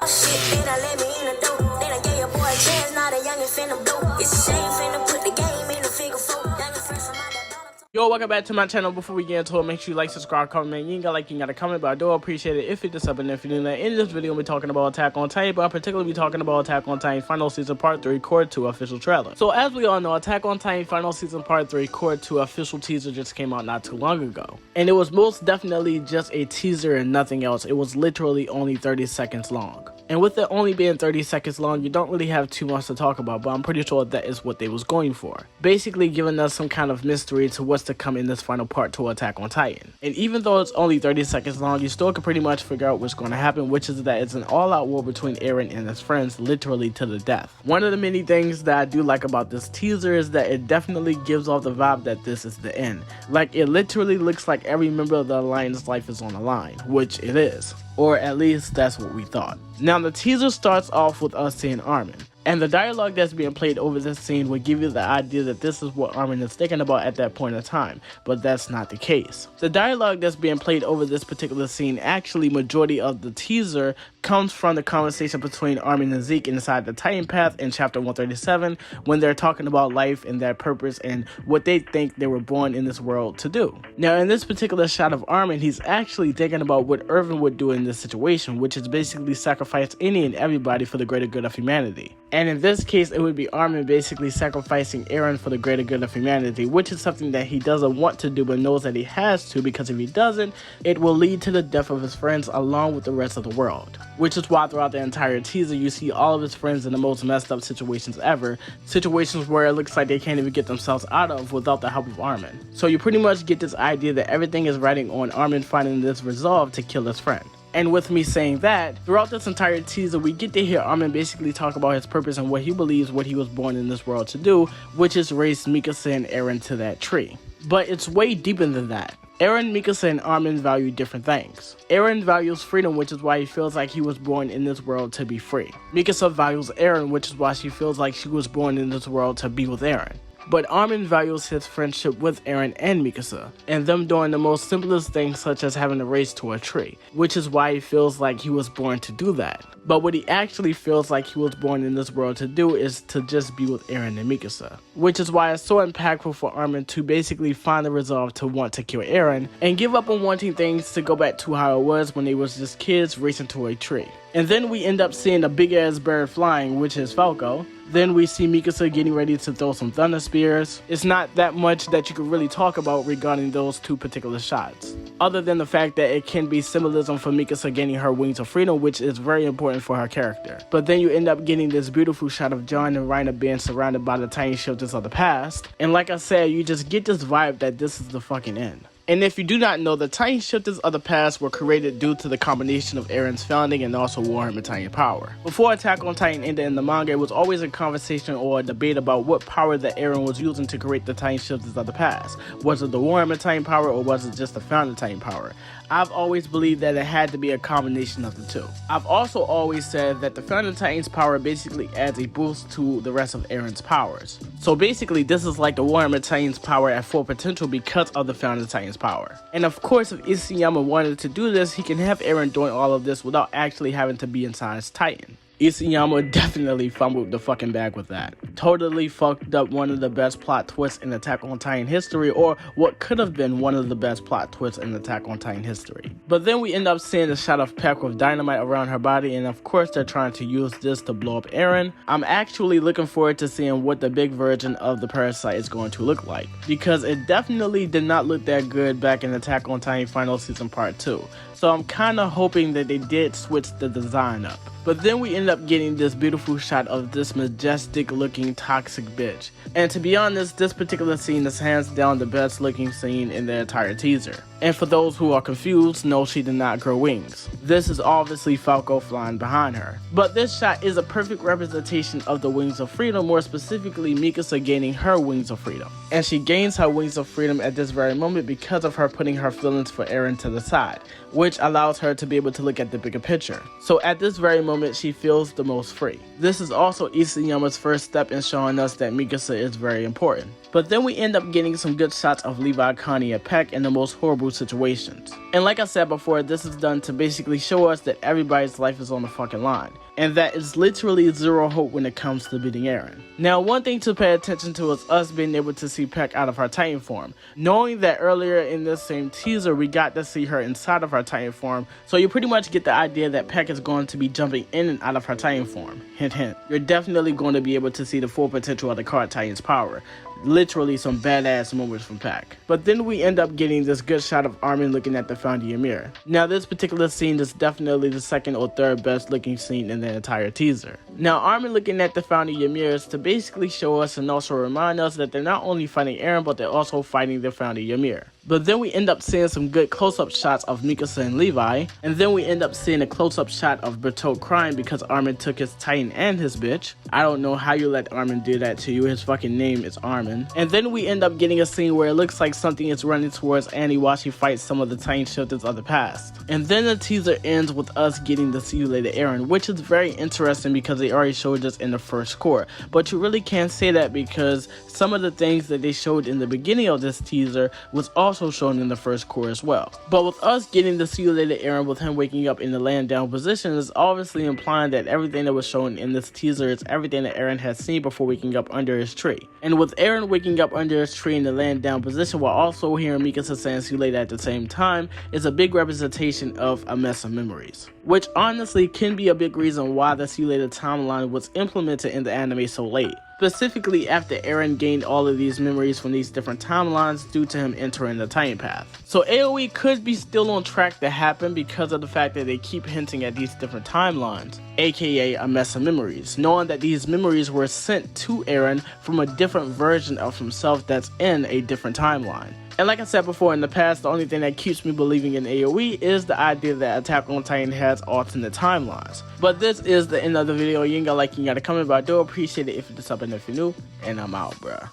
Shit, they done let me in the door. They done gave your boy a chance, now the youngin' finna blow. It's a shame finna put the game in the figure four. Youngin' fresh from out that dollar. Yo, welcome back to my channel. Before we get into it, make sure you like, subscribe, comment, man. You ain't got like, you ain't got a comment, but I do appreciate it if you just up and if you do that. In this video, we'll be talking about Attack on Titan, but I'll particularly be talking about Attack on Titan Final Season Part 3 Core 2 official trailer. So as we all know, Attack on Titan Final Season Part 3 Core 2 official teaser just came out not too long ago. And it was most definitely just a teaser and nothing else. It was literally only 30 seconds long. And with it only being 30 seconds long, you don't really have too much to talk about, but I'm pretty sure that is what they was going for. Basically giving us some kind of mystery to what's to come in this final part to Attack on Titan. And even though it's only 30 seconds long, you still can pretty much figure out what's going to happen, which is that it's an all-out war between Eren and his friends, literally to the death. One of the many things that I do like about this teaser is that it definitely gives off the vibe that this is the end. Like, it literally looks like every member of the Alliance life is on the line, which it is. Or at least that's what we thought. Now the teaser starts off with us seeing Armin. And the dialogue that's being played over this scene would give you the idea that this is what Armin is thinking about at that point in time, but that's not the case. The dialogue that's being played over this particular scene, actually majority of the teaser, comes from the conversation between Armin and Zeke inside the Titan Path in chapter 137, when they're talking about life and their purpose and what they think they were born in this world to do. Now in this particular shot of Armin, he's actually thinking about what Erwin would do in this situation, which is basically sacrifice any and everybody for the greater good of humanity. And in this case, it would be Armin basically sacrificing Eren for the greater good of humanity, which is something that he doesn't want to do but knows that he has to, because if he doesn't, it will lead to the death of his friends along with the rest of the world. Which is why throughout the entire teaser, you see all of his friends in the most messed up situations ever, situations where it looks like they can't even get themselves out of without the help of Armin. So you pretty much get this idea that everything is riding on Armin finding this resolve to kill his friend. And with me saying that, throughout this entire teaser, we get to hear Armin basically talk about his purpose and what he believes what he was born in this world to do, which is raise Mikasa and Eren to that tree. But it's way deeper than that. Eren, Mikasa, and Armin value different things. Eren values freedom, which is why he feels like he was born in this world to be free. Mikasa values Eren, which is why she feels like she was born in this world to be with Eren. But Armin values his friendship with Eren and Mikasa, and them doing the most simplest things such as having a race to a tree, which is why he feels like he was born to do that. But what he actually feels like he was born in this world to do is to just be with Eren and Mikasa. Which is why it's so impactful for Armin to basically find the resolve to want to kill Eren, and give up on wanting things to go back to how it was when they was just kids racing to a tree. And then we end up seeing a big ass bird flying, which is Falco. Then we see Mikasa getting ready to throw some thunder spears. It's not that much that you could really talk about regarding those two particular shots, other than the fact that it can be symbolism for Mikasa gaining her wings of freedom, which is very important for her character. But then you end up getting this beautiful shot of Jon and Reiner being surrounded by the tiny shifters of the past. And like I said, you just get this vibe that this is the fucking end. And if you do not know, the Titan Shifters of the past were created due to the combination of Eren's founding and also Warhammer Titan power. Before Attack on Titan ended in the manga, it was always a conversation or a debate about what power that Eren was using to create the Titan Shifters of the past. Was it the Warhammer Titan power or was it just the founding Titan power? I've always believed that it had to be a combination of the two. I've also always said that the founding Titan's power basically adds a boost to the rest of Eren's powers. So basically this is like the Warhammer Titan's power at full potential because of the founding Titan's power. And of course, if Isayama wanted to do this, he can have Eren doing all of this without actually having to be inside his Titan. Isayama definitely fumbled the fucking bag with that. Totally fucked up one of the best plot twists in Attack on Titan history, or what could have been one of the best plot twists in Attack on Titan history. But then we end up seeing a shot of Pac with dynamite around her body, and of course they're trying to use this to blow up Eren. I'm actually looking forward to seeing what the big version of the parasite is going to look like, because it definitely did not look that good back in Attack on Titan Final Season Part 2. So I'm kinda hoping that they did switch the design up. But then we end up getting this beautiful shot of this majestic looking toxic bitch. And to be honest, this particular scene is hands down the best looking scene in the entire teaser. And for those who are confused, no, she did not grow wings. This is obviously Falco flying behind her. But this shot is a perfect representation of the Wings of Freedom, more specifically Mikasa gaining her Wings of Freedom. And she gains her Wings of Freedom at this very moment because of her putting her feelings for Eren to the side, which allows her to be able to look at the bigger picture. So at this very moment, she feels the most free. This is also Isayama's first step in showing us that Mikasa is very important. But then we end up getting some good shots of Levi, Connie, and Peck in the most horrible situations. And like I said before, this is done to basically show us that everybody's life is on the fucking line, and that it's literally zero hope when it comes to beating Eren. Now, one thing to pay attention to is us being able to see Peck out of her Titan form, knowing that earlier in this same teaser we got to see her inside of her Titan form, so you pretty much get the idea that Peck is going to be jumping in and out of her Titan form. Hint hint. You're definitely going to be able to see the full potential of the Card Titan's power. Literally some badass moments from Peck. But then we end up getting this good shot of Armin looking at the founding Ymir. Now this particular scene is definitely the second or third best looking scene in the entire teaser. Now Armin looking at the founding Ymir is to basically show us and also remind us that they're not only fighting Eren, but they're also fighting the founding Ymir. But then we end up seeing some good close-up shots of Mikasa and Levi, and then we end up seeing a close-up shot of Bertolt crying because Armin took his Titan and his bitch. I don't know how you let Armin do that to you, his fucking name is Armin. And then we end up getting a scene where it looks like something is running towards Annie while she fights some of the Titan shifters of the past. And then the teaser ends with us getting the See You Later Eren, which is very interesting because they already showed us in the first core. But you really can't say that because some of the things that they showed in the beginning of this teaser was also shown in the first core as well. But with us getting the See You Later Eren with him waking up in the laying down position is obviously implying that everything that was shown in this teaser is everything that Eren had seen before waking up under his tree. And with Eren waking up under his tree in the laying down position while also hearing Mikasa saying See You Later at the same time is a big representation of a mess of memories. Which honestly can be a big reason why the See You Later timeline was implemented in the anime so late. Specifically after Eren gained all of these memories from these different timelines due to him entering the Titan Path. So AoE could be still on track to happen because of the fact that they keep hinting at these different timelines, aka a mess of memories, knowing that these memories were sent to Eren from a different version of himself that's in a different timeline. And like I said before in the past, the only thing that keeps me believing in AoE is the idea that Attack on Titan has alternate timelines. But this is the end of the video. You ain't gotta like, you gotta comment, but I do appreciate it if you're subbing if you're new. And I'm out, bruh.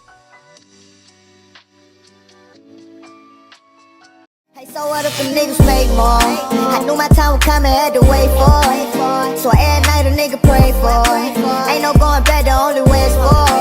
Hey, so what if the niggas make more? I knew my time would come and had to wait for it. So every night a nigga pray for it. Ain't no going back, the only way is forward.